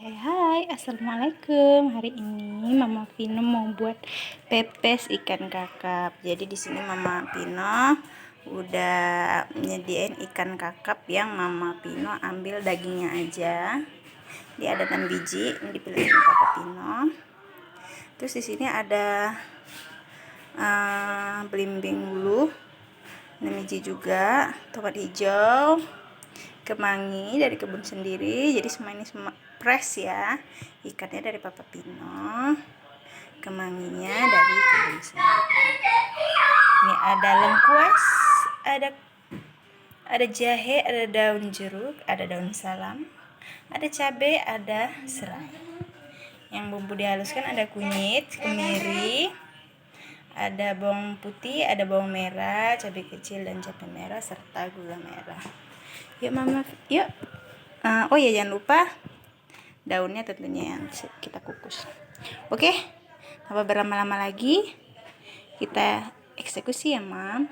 Hai, assalamualaikum. Hari ini Mama Vino mau buat pepes ikan kakap. Jadi di sini Mama Vino udah nyediain ikan kakap yang Mama Vino ambil dagingnya aja. Dia ada 6 biji, ini dipilih Papa Vino. Terus di sini ada belimbing bulu, 6 biji juga, tomat hijau, kemangi dari kebun sendiri. Jadi semua ini semua fresh ya. Ikannya dari Papa Pino, kemanginya dari kebun sendiri. Ini ada lengkuas, ada jahe, ada daun jeruk, ada daun salam, ada cabai, ada serai. Yang bumbu dihaluskan ada kunyit, kemiri, ada bawang putih, ada bawang merah, cabai kecil dan cabai merah, serta gula merah. Yuk Mama, yuk. Oh ya, jangan lupa daunnya tentunya yang kita kukus. Oke, tanpa berlama-lama lagi kita eksekusi ya Mam.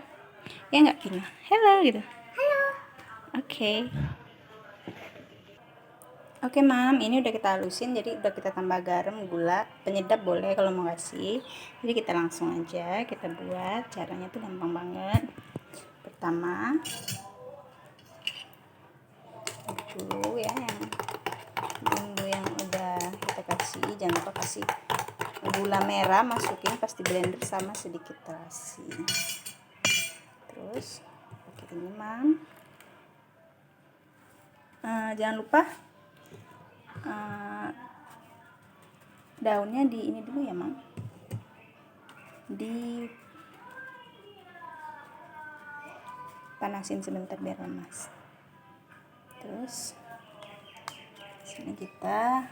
Ya nggak Pina? Hello gitu. Halo. Oke Mam, ini udah kita halusin, jadi udah kita tambah garam, gula, penyedap boleh kalau mau kasih. Jadi kita langsung aja kita buat. Caranya tuh gampang banget. Pertama dulu ya yang bumbu yang udah kita kasih, jangan lupa kasih gula merah, masukin pas di blender sama sedikit terasi. Terus pakai ini Mam, jangan lupa daunnya di ini dulu ya Mam, di panasin sebentar biar lemas. Terus sini kita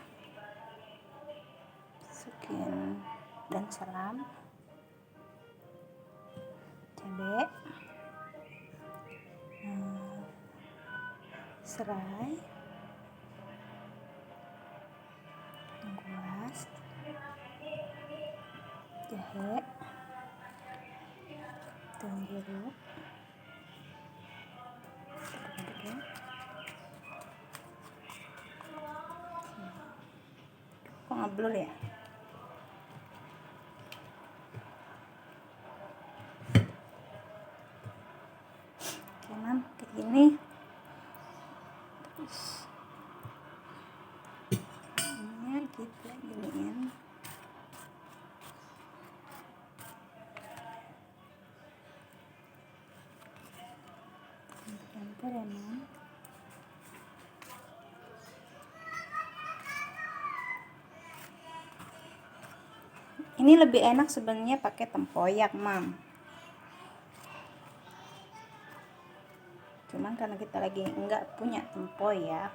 masukin daun salam, cabai, serai, lengkuas, jahe, daun jeruk, kok ngeblur ya? Oke Mam, kayak gini. Terus ini kita giniin. Campur ya Mam. Ini lebih enak sebenarnya pakai tempoyak Mam. Cuman karena kita lagi enggak punya tempoyak,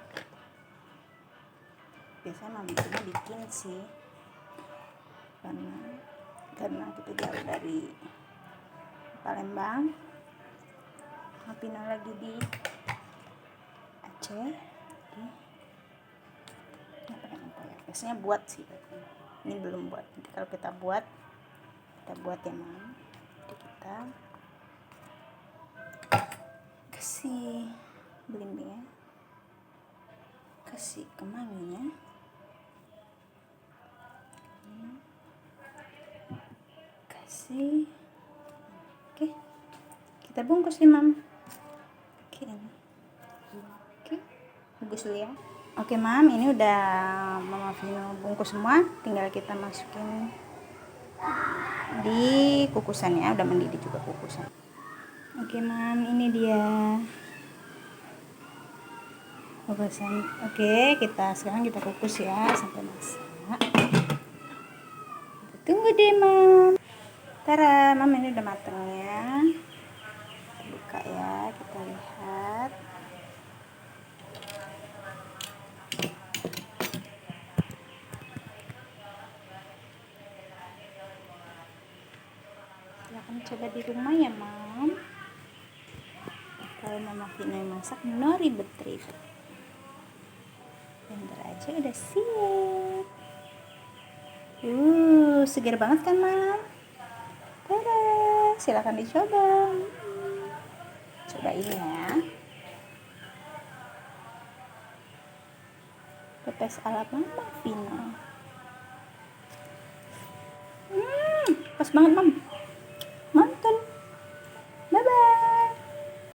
biasanya Mama cuma bikin sih. Karena kita jauh dari Palembang, Pina lagi di Aceh, jadi pakai tempoyak. Biasanya buat sih, ini belum buat. Nanti kalau kita buat ya Mam. Jadi kita kasih belimbingnya, kasih kemanginya, kasih. Oke, kita bungkus nih Mam. Oke, bungkus dulu ya. Oke Mam, ini udah Mama Vino bungkus semua, tinggal kita masukin di kukusannya, udah mendidih juga kukusan. Oke Mam, ini dia kukusan. Oke, sekarang kita kukus ya sampai masak. Tunggu deh Mam. Tara, Mam, ini udah matangnya. Kita buka ya, kita lihat. Silahkan coba di rumah ya Mam. Kalau Mama Vino yang masak, no ribet-ribet. Bentar aja udah siap. Segar banget kan Mam? Tada, silahkan dicoba. Cobain ya. pepes ala Mama Vina. Pas banget, Mam.